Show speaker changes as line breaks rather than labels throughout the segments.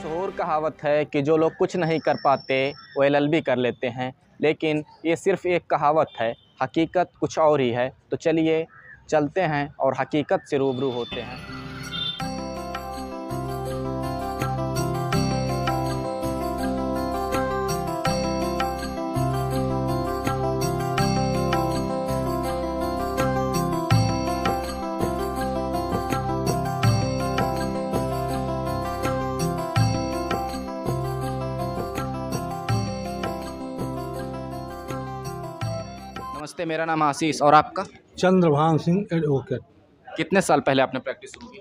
मशहूर कहावत है कि जो लोग कुछ नहीं कर पाते वो एलएलबी कर लेते हैं, लेकिन ये सिर्फ़ एक कहावत है, हकीकत कुछ और ही है। तो चलिए चलते हैं और हकीकत से रूबरू होते हैं। नमस्ते, मेरा नाम आशीष और आपका?
चंद्रभान सिंह एडवोकेट।
कितने साल पहले आपने प्रैक्टिस शुरू की?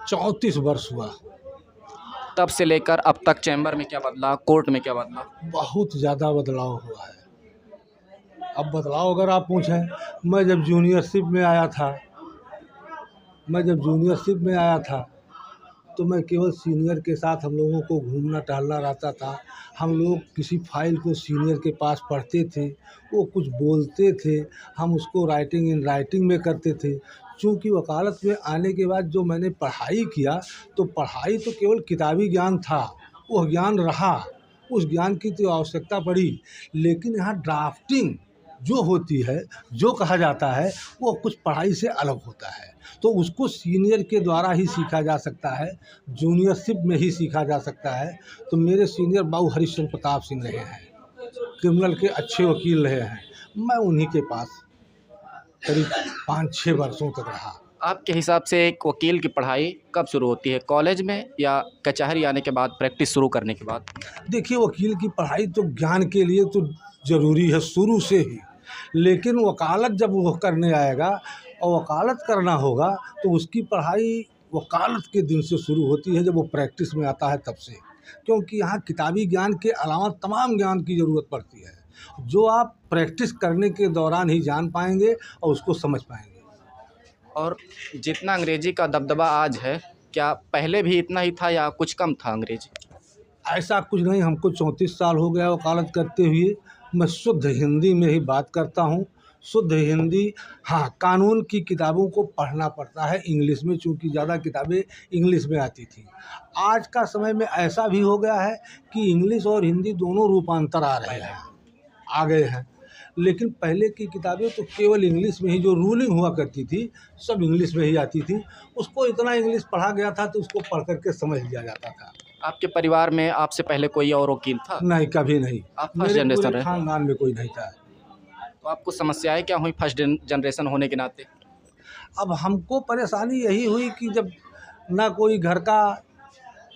34 वर्ष हुआ।
तब से लेकर अब तक चैम्बर में क्या बदला, कोर्ट में क्या बदला?
बहुत ज़्यादा बदलाव हुआ है। अब बदलाव अगर आप पूछें, मैं जब जूनियरशिप में आया था तो मैं केवल सीनियर के साथ हम लोगों को घूमना टहलना रहता था। हम लोग किसी फाइल को सीनियर के पास पढ़ते थे, वो कुछ बोलते थे, हम उसको राइटिंग इन राइटिंग में करते थे। चूँकि वकालत में आने के बाद जो मैंने पढ़ाई किया, तो पढ़ाई तो केवल किताबी ज्ञान था, वो ज्ञान रहा, उस ज्ञान की तो आवश्यकता पड़ी। लेकिन यहाँ ड्राफ्टिंग जो होती है, जो कहा जाता है, वो कुछ पढ़ाई से अलग होता है। तो उसको सीनियर के द्वारा ही सीखा जा सकता है, जूनियरशिप में ही सीखा जा सकता है। तो मेरे सीनियर बाबू हरिश्चंद्र प्रताप सिंह रहे हैं, क्रिमिनल के अच्छे वकील रहे हैं। मैं उन्हीं के पास करीब 5-6 वर्षों तक रहा।
आपके हिसाब से एक वकील की पढ़ाई कब शुरू होती है, कॉलेज में या कचहरी आने के बाद, प्रैक्टिस शुरू करने के बाद?
देखिए, वकील की पढ़ाई तो ज्ञान के लिए तो ज़रूरी है शुरू से ही, लेकिन वकालत जब वो करने आएगा और वकालत करना होगा तो उसकी पढ़ाई वकालत के दिन से शुरू होती है, जब वो प्रैक्टिस में आता है तब से। क्योंकि यहाँ किताबी ज्ञान के अलावा तमाम ज्ञान की ज़रूरत पड़ती है, जो आप प्रैक्टिस करने के दौरान ही जान पाएंगे और उसको समझ पाएंगे।
और जितना अंग्रेजी का दबदबा आज है, क्या पहले भी इतना ही था या कुछ कम था अंग्रेजी?
ऐसा कुछ नहीं, हमको 34 साल हो गया वकालत करते हुए। मैं शुद्ध हिंदी में ही बात करता हूँ, शुद्ध हिंदी। हाँ, कानून की किताबों को पढ़ना पड़ता है इंग्लिश में, चूँकि ज़्यादा किताबें इंग्लिश में आती थी। आज का समय में ऐसा भी हो गया है कि इंग्लिश और हिंदी दोनों रूपांतर आ गए हैं। लेकिन पहले की किताबें तो केवल इंग्लिश में ही, जो रूलिंग हुआ करती थी, सब इंग्लिश में ही आती थी। उसको इतना इंग्लिश पढ़ा गया था तो उसको पढ़ करके समझ लिया जाता था।
आपके परिवार में आपसे पहले कोई और वकील था?
नहीं, कभी नहीं।
आप फर्स्ट जनरेशन रहे?
खानदान में कोई नहीं था।
तो आपको समस्याएं क्या हुई फर्स्ट जनरेशन होने के नाते?
अब हमको परेशानी यही हुई कि जब ना कोई घर का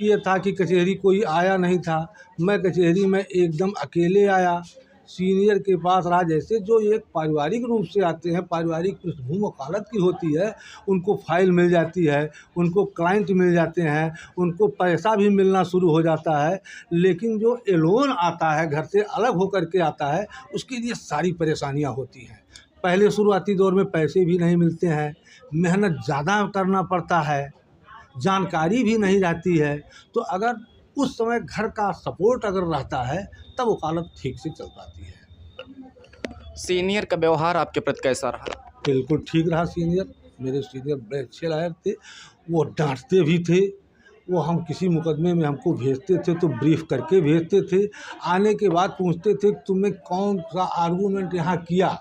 ये था कि कचहरी कोई आया नहीं था, मैं कचहरी में एकदम अकेले आया, सीनियर के पास रहा। जैसे जो एक पारिवारिक रूप से आते हैं, पारिवारिक पृष्ठभूमि वकालत की होती है, उनको फाइल मिल जाती है, उनको क्लाइंट मिल जाते हैं, उनको पैसा भी मिलना शुरू हो जाता है। लेकिन जो एलोन आता है, घर से अलग होकर के आता है, उसके लिए सारी परेशानियां होती हैं। पहले शुरुआती दौर में पैसे भी नहीं मिलते हैं, मेहनत ज़्यादा करना पड़ता है, जानकारी भी नहीं रहती है। तो अगर उस समय घर का सपोर्ट अगर रहता है तब वकालत ठीक से चल पाती है।
सीनियर का व्यवहार आपके प्रति कैसा रहा?
बिल्कुल ठीक रहा। मेरे सीनियर बड़े अच्छे लायक थे। वो डांटते भी थे, वो हम किसी मुकदमे में हमको भेजते थे तो ब्रीफ करके भेजते थे। आने के बाद पूछते थे तुमने कौन सा आर्गूमेंट यहाँ किया,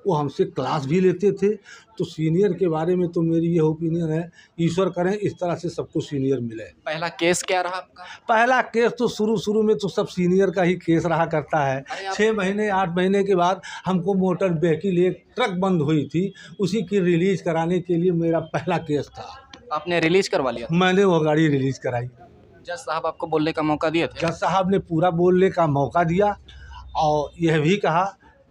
वो हमसे क्लास भी लेते थे। तो सीनियर के बारे में तो मेरी ये ओपिनियन है, ईश्वर करें इस तरह से सबको सीनियर मिले।
पहला केस क्या रहा आपका?
पहला केस तो शुरू में तो सब सीनियर का ही केस रहा करता है। 6 महीने 8 महीने के बाद हमको मोटर व्हीकल, एक ट्रक बंद हुई थी, उसी की रिलीज कराने के लिए मेरा पहला केस था।
आपने रिलीज करवा लिया?
मैंने वो गाड़ी रिलीज कराई।
जज साहब आपको बोलने का मौका दिए थे?
जज साहब ने पूरा बोलने का मौका दिया और यह भी कहा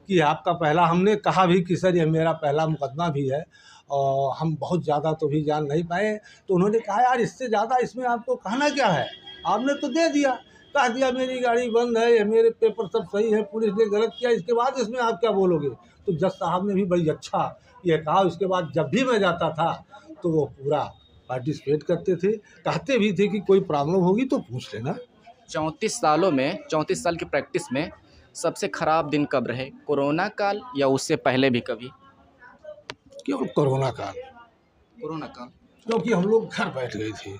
कि आपका पहला, हमने कहा भी कि सर यह मेरा पहला मुकदमा भी है और हम बहुत ज़्यादा तो भी जान नहीं पाए। तो उन्होंने कहा यार इससे ज़्यादा इसमें आपको कहना क्या है, आपने तो दे दिया, कह दिया मेरी गाड़ी बंद है, मेरे पेपर सब सही है, पुलिस ने गलत किया, इसके बाद इसमें आप क्या बोलोगे। तो जज साहब ने भी बड़ी अच्छा ये कहा। उसके बाद जब भी मैं जाता था तो वो पूरा पार्टिसिपेट करते थे, कहते भी थे कि कोई प्रॉब्लम होगी तो पूछ लेना।
34 सालों में, 34 साल की प्रैक्टिस में सबसे ख़राब दिन कब रहे, कोरोना काल या उससे पहले भी कभी?
केवल कोरोना काल,
कोरोना काल।
क्योंकि हम लोग घर बैठ गए थे।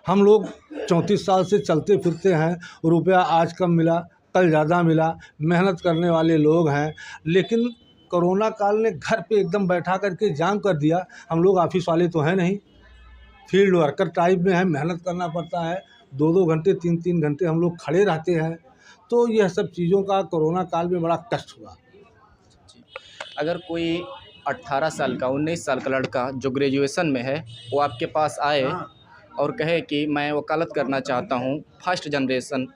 हम लोग 34 साल से चलते फिरते हैं, रुपया आज कम मिला कल ज़्यादा मिला, मेहनत करने वाले लोग हैं। लेकिन कोरोना काल ने घर पे एकदम बैठा करके जाम कर दिया। हम लोग ऑफिस वाले तो हैं नहीं, फील्ड वर्कर टाइप में है, मेहनत करना पड़ता है। 2-2 घंटे 3-3 घंटे हम लोग खड़े रहते हैं। तो यह सब चीज़ों का कोरोना काल में बड़ा कष्ट हुआ।
अगर कोई 18 साल का 19 साल का लड़का जो ग्रेजुएशन में है वो आपके पास आए और कहे कि मैं वकालत करना चाहता हूँ, फर्स्ट जनरेशन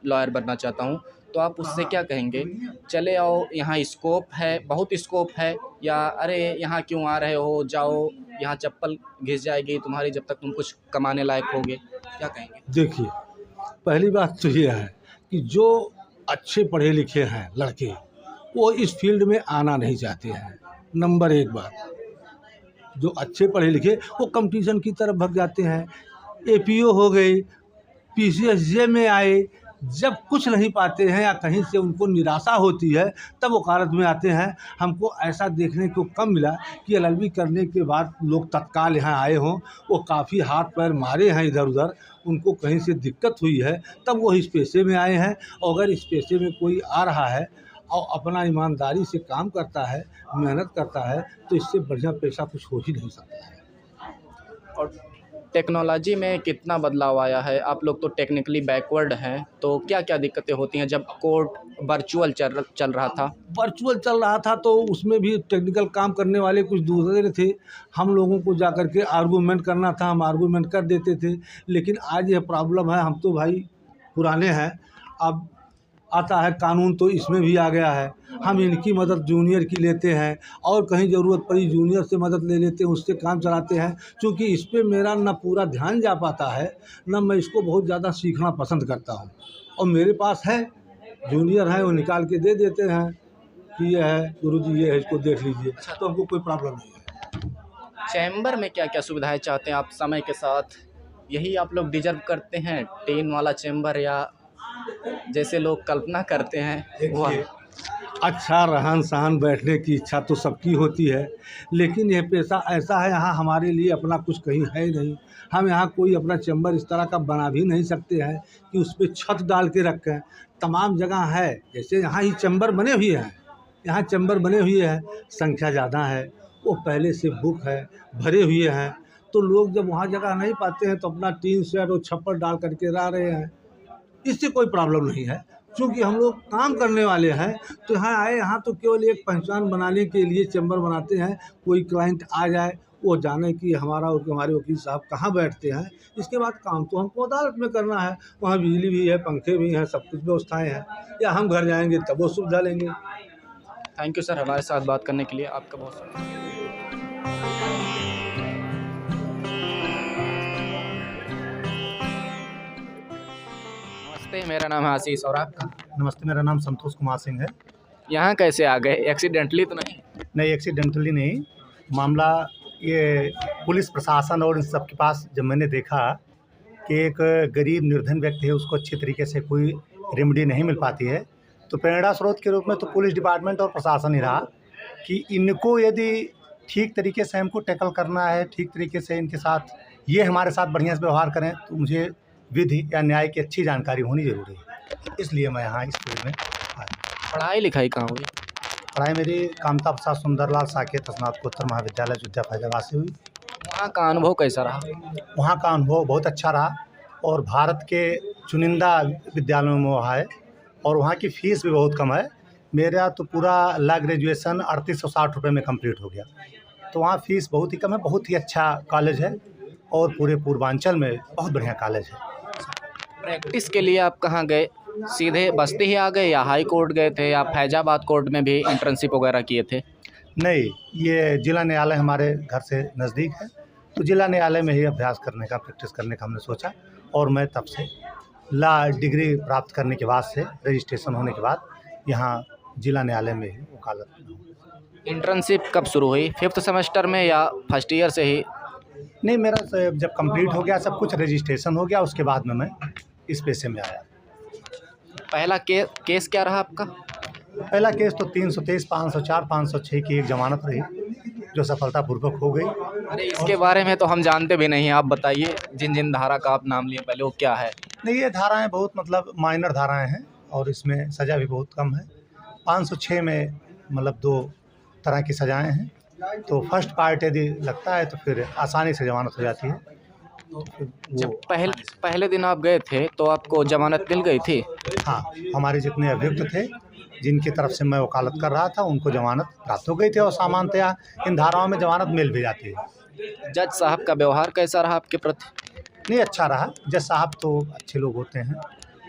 लॉयर बनना चाहता हूँ, तो आप उससे क्या कहेंगे? चले आओ, यहाँ स्कोप है, बहुत स्कोप है, या अरे यहाँ क्यों आ रहे हो, जाओ, यहाँ चप्पल घिस जाएगी तुम्हारी जब तक तुम कुछ कमाने लायक होगे, क्या कहेंगे?
देखिए, पहली बात तो ये है कि जो अच्छे पढ़े लिखे हैं लड़के, वो इस फील्ड में आना नहीं चाहते हैं। नंबर एक बात, जो अच्छे पढ़े लिखे वो कंपटीशन की तरफ भग जाते हैं। एपीओ हो गई, पीसीएसजे में आए, जब कुछ नहीं पाते हैं या कहीं से उनको निराशा होती है तब वकालत में आते हैं। हमको ऐसा देखने को कम मिला कि एलएलबी करने के बाद लोग तत्काल यहाँ आए हों, वो काफ़ी हाथ पैर मारे हैं इधर उधर, उनको कहीं से दिक्कत हुई है तब वो इस पेशे में आए हैं। और अगर इस पेशे में कोई आ रहा है और अपना ईमानदारी से काम करता है, मेहनत करता है, तो इससे बढ़िया पेशा कुछ हो ही नहीं सकता है।
और टेक्नोलॉजी में कितना बदलाव आया है? आप लोग तो टेक्निकली बैकवर्ड हैं, तो क्या क्या दिक्कतें होती हैं? जब कोर्ट वर्चुअल चल रहा था,
वर्चुअल चल रहा था तो उसमें भी टेक्निकल काम करने वाले कुछ दूसरे थे। हम लोगों को जा कर के आर्गूमेंट करना था, हम आर्गूमेंट कर देते थे। लेकिन आज यह प्रॉब्लम है, हम तो भाई पुराने हैं, अब आता है कानून तो इसमें भी आ गया है। हम इनकी मदद जूनियर की लेते हैं और कहीं ज़रूरत पड़ी जूनियर से मदद ले लेते हैं, उससे काम चलाते हैं। क्योंकि इस पे मेरा ना पूरा ध्यान जा पाता है, ना मैं इसको बहुत ज़्यादा सीखना पसंद करता हूँ। और मेरे पास है जूनियर है, वो निकाल के दे देते हैं कि ये है गुरुजी, ये है, इसको देख लीजिए, तो हमको कोई प्रॉब्लम नहीं है।
चैम्बर में क्या क्या सुविधाएं चाहते हैं आप समय के साथ? यही आप लोग डिजर्व करते हैं, टीन वाला चैम्बर, या जैसे लोग कल्पना करते हैं वो?
देखिए, अच्छा रहन सहन बैठने की इच्छा तो सबकी होती है, लेकिन यह पेशा ऐसा है, यहाँ हमारे लिए अपना कुछ कहीं है नहीं। हम यहाँ कोई अपना चैम्बर इस तरह का बना भी नहीं सकते हैं कि उस पर छत डाल के रखें। तमाम जगह है, जैसे यहाँ ही चैम्बर बने हुए हैं, यहाँ चैम्बर बने हुए हैं, संख्या ज़्यादा है, वो पहले से बुक है, भरे हुए हैं। तो लोग जब वहाँ जगह नहीं पाते हैं तो अपना टीन शेड और छप्पर डाल करके रह रहे हैं। इससे कोई प्रॉब्लम नहीं है, क्योंकि हम लोग काम करने वाले हैं। तो यहाँ आए, यहाँ तो केवल एक पहचान बनाने के लिए चैम्बर बनाते हैं। कोई क्लाइंट आ जाए, वो जाने कि हमारे वकील साहब कहाँ बैठते हैं। इसके बाद काम तो हमको अदालत में करना है, वहाँ बिजली भी है, पंखे भी हैं, सब कुछ व्यवस्थाएँ हैं। या हम घर जाएंगे तब वो सुविधा लेंगे।
थैंक यू सर, हमारे साथ बात करने के लिए आपका बहुत शुक्रिया। नमस्ते, मेरा नाम है आशीष, और आपका?
नमस्ते, मेरा नाम संतोष कुमार सिंह है।
यहाँ कैसे आ गए? एक्सीडेंटली तो नहीं?
नहीं, एक्सीडेंटली नहीं। मामला ये पुलिस प्रशासन और इन सब के पास जब मैंने देखा कि एक गरीब निर्धन व्यक्ति है, उसको अच्छी तरीके से कोई रेमेडी नहीं मिल पाती है, तो प्रेरणा स्रोत के रूप में तो पुलिस डिपार्टमेंट और प्रशासन ही रहा कि इनको यदि ठीक तरीके से हमको टैकल करना है, ठीक तरीके से इनके साथ ये हमारे साथ बढ़िया से व्यवहार करें, तो मुझे विधि या न्याय की अच्छी जानकारी होनी ज़रूरी है। इसलिए मैं यहाँ इस फील्ड में आया।
पढ़ाई लिखाई कहाँ हुई?
पढ़ाई मेरी कामता प्रसाद सुंदरलाल साकेत स्नातकोत्तर महाविद्यालय अयोध्या फैजाबाद से हुई।
वहाँ का अनुभव कैसा रहा?
वहाँ का अनुभव बहुत अच्छा रहा और भारत के चुनिंदा विद्यालयों में वहाँ है और वहाँ की फ़ीस भी बहुत कम है। मेरा तो पूरा लॉ ग्रेजुएशन 3860 रुपये में कंप्लीट हो गया। तो वहाँ फ़ीस बहुत ही कम है, बहुत ही अच्छा कॉलेज है और पूरे पूर्वांचल में बहुत बढ़िया कॉलेज है।
प्रैक्टिस के लिए आप कहाँ गए? सीधे बस्ती ही आ गए या हाई कोर्ट गए थे या फैजाबाद कोर्ट में भी इंटर्नशिप वगैरह किए थे?
नहीं, ये जिला न्यायालय हमारे घर से नज़दीक है, तो जिला न्यायालय में ही अभ्यास करने का, प्रैक्टिस करने का हमने सोचा और मैं तब से लॉ डिग्री प्राप्त करने के बाद से, रजिस्ट्रेशन होने के बाद यहाँ जिला न्यायालय में ही वकालत।
इंटर्नशिप कब शुरू हुई? 5th सेमेस्टर में या फर्स्ट ईयर से ही?
नहीं, मेरा जब कंप्लीट हो गया, सब कुछ रजिस्ट्रेशन हो गया, उसके बाद में मैं इस पेशे में आया।
पहला केस क्या रहा आपका?
पहला केस तो 323, 504, 506 की एक जमानत रही। जो सफलतापूर्वक हो गई।
अरे इसके बारे में तो हम जानते भी नहीं हैं, आप बताइए जिन जिन धारा का आप नाम लिए पहले वो क्या है।
नहीं, ये धाराएं बहुत मतलब माइनर धाराएं हैं और इसमें सज़ा भी बहुत कम है। 506 में मतलब 2 तरह की सज़ाएं हैं। तो फर्स्ट पार्ट यदि लगता है तो फिर आसानी से जमानत हो जाती है। तो फिर
जब
वो
पहले दिन आप गए थे तो आपको जमानत मिल गई थी?
हाँ, हमारे जितने अभियुक्त थे जिनकी तरफ से मैं वकालत कर रहा था उनको जमानत प्राप्त हो गई थी और सामान्यतया इन धाराओं में जमानत मिल भी जाती है।
जज साहब का व्यवहार कैसा रहा आपके प्रति?
नहीं, अच्छा रहा। जज साहब तो अच्छे लोग होते हैं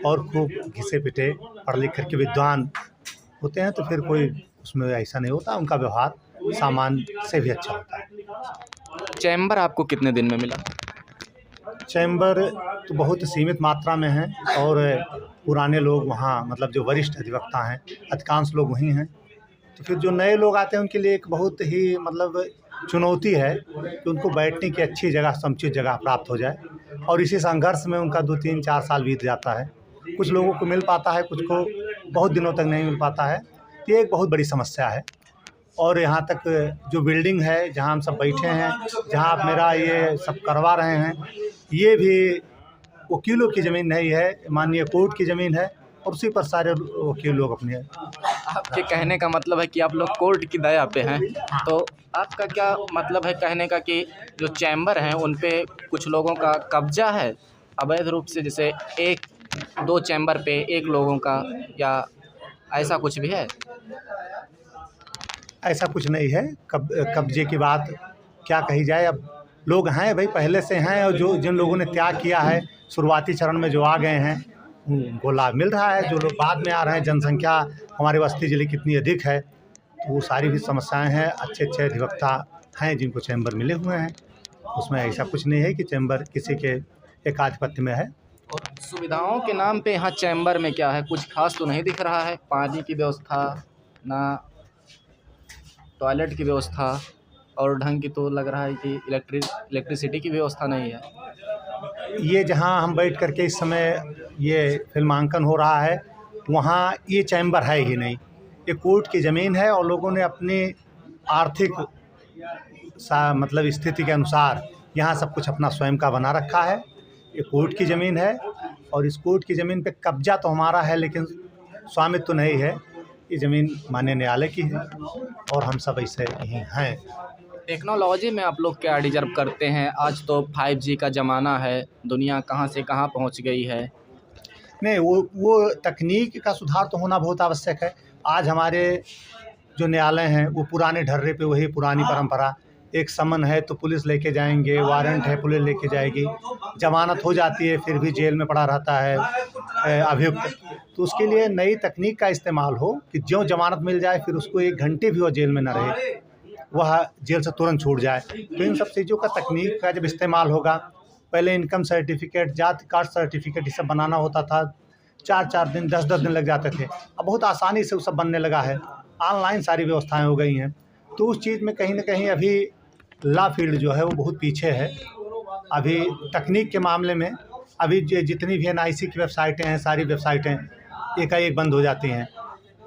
और खूब घिसे पिटे पढ़ लिख कर के विद्वान होते हैं, तो फिर कोई उसमें ऐसा नहीं होता। उनका व्यवहार सामान्य से भी अच्छा होता है।
चैम्बर आपको कितने दिन में मिला?
चैम्बर तो बहुत सीमित मात्रा में है और पुराने लोग वहाँ मतलब जो वरिष्ठ अधिवक्ता हैं अधिकांश लोग वहीं हैं। तो फिर जो नए लोग आते हैं उनके लिए एक बहुत ही मतलब चुनौती है कि उनको बैठने की अच्छी जगह, समुचित जगह प्राप्त हो जाए और इसी संघर्ष में उनका 2, 3, 4 साल बीत जाता है। कुछ लोगों को मिल पाता है, कुछ को बहुत दिनों तक नहीं मिल पाता है। ये एक बहुत बड़ी समस्या है। और यहाँ तक जो बिल्डिंग है जहाँ हम सब बैठे हैं, जहाँ आप मेरा ये सब करवा रहे हैं, ये भी वकीलों की ज़मीन नहीं है, माननीय कोर्ट की ज़मीन है और उसी पर सारे वकील लोग अपने।
आपके कहने का मतलब है कि आप लोग कोर्ट की दया पे हैं, तो आपका क्या मतलब है कहने का कि जो चैम्बर हैं उन पे कुछ लोगों का कब्जा है अवैध रूप से, जैसे 1-2 चैम्बर पे 1 लोगों का, या ऐसा कुछ भी है?
ऐसा कुछ नहीं है। कब्जे की बात क्या कही जाए। अब लोग हैं भाई, पहले से हैं और जो जिन लोगों ने त्याग किया है शुरुआती चरण में जो आ गए हैं उनको लाभ मिल रहा है। जो लोग बाद में आ रहे हैं, जनसंख्या हमारे बस्ती जिले की इतनी अधिक है तो वो सारी भी समस्याएं हैं। अच्छे अच्छे अधिवक्ता हैं जिनको चैम्बर मिले हुए हैं, उसमें ऐसा कुछ नहीं है कि चैम्बर किसी के एकाधिपत्य में है।
और सुविधाओं के नाम पे यहाँ चैम्बर में क्या है, कुछ खास तो नहीं दिख रहा है? पानी की व्यवस्था ना, टॉयलेट की व्यवस्था, और ढंग की तो लग रहा है कि इलेक्ट्रिसिटी की व्यवस्था नहीं है।
ये जहाँ हम बैठ करके इस समय ये फिल्मांकन हो रहा है वहाँ ये चैम्बर है ही नहीं। ये कोर्ट की ज़मीन है और लोगों ने अपनी आर्थिक मतलब स्थिति के अनुसार यहाँ सब कुछ अपना स्वयं का बना रखा है। ये कोर्ट की ज़मीन है और इस कोर्ट की ज़मीन पे कब्जा तो हमारा है लेकिन स्वामित्व तो नहीं है। ये ज़मीन माननीय न्यायालय की है और हम सब ऐसे ही हैं।
टेक्नोलॉजी में आप लोग क्या डिजर्व करते हैं? आज तो 5G का ज़माना है, दुनिया कहाँ से कहाँ पहुँच गई है।
नहीं, वो तकनीक का सुधार तो होना बहुत आवश्यक है। आज हमारे जो न्यायालय हैं वो पुराने ढर्रे पे वही पुरानी परंपरा, एक समन है तो पुलिस लेके जाएंगे, वारंट है पुलिस लेके जाएगी, जमानत हो जाती है फिर भी जेल में पड़ा रहता है अभियुक्त। तो उसके लिए नई तकनीक का इस्तेमाल हो कि ज्यों जमानत मिल जाए फिर उसको 1 घंटे भी वो जेल में न रहे, वह जेल से तुरंत छूट जाए। तो इन सब चीज़ों का तकनीक का जब इस्तेमाल होगा, पहले इनकम सर्टिफिकेट, जाति कास्ट सर्टिफिकेट ये सब बनाना होता था, 4-4 दिन 10-10 दिन लग जाते थे। अब बहुत आसानी से वो सब बनने लगा है, ऑनलाइन सारी व्यवस्थाएं हो गई हैं। तो उस चीज़ में कहीं ना कहीं अभी लॉ फील्ड जो है वो बहुत पीछे है। अभी तकनीक के मामले में अभी जितनी भी NIC की वेबसाइटें हैं सारी वेबसाइटें एकाएक बंद हो जाती हैं।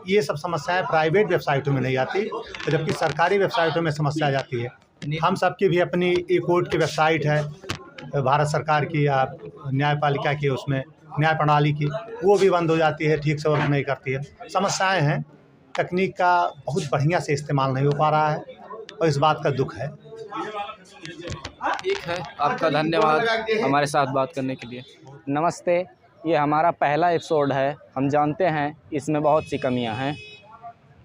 ये सब समस्याएं प्राइवेट वेबसाइटों में नहीं आती, तो जबकि सरकारी वेबसाइटों में समस्या आ जाती है। हम सबकी भी अपनी कोर्ट की वेबसाइट है भारत सरकार की या न्यायपालिका की, उसमें न्याय प्रणाली की, वो भी बंद हो जाती है, ठीक से वर्क नहीं करती है। समस्याएं हैं, तकनीक का बहुत बढ़िया से इस्तेमाल नहीं हो पा रहा है और इस बात का दुख है।
ठीक है, आपका धन्यवाद हमारे साथ बात करने के लिए। नमस्ते, ये हमारा पहला एपिसोड है। हम जानते हैं इसमें बहुत सी कमियां हैं,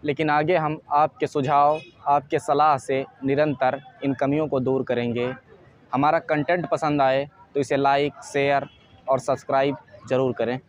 लेकिन आगे हम आपके सुझाव, आपके सलाह से निरंतर इन कमियों को दूर करेंगे। हमारा कंटेंट पसंद आए तो इसे लाइक, शेयर और सब्सक्राइब ज़रूर करें।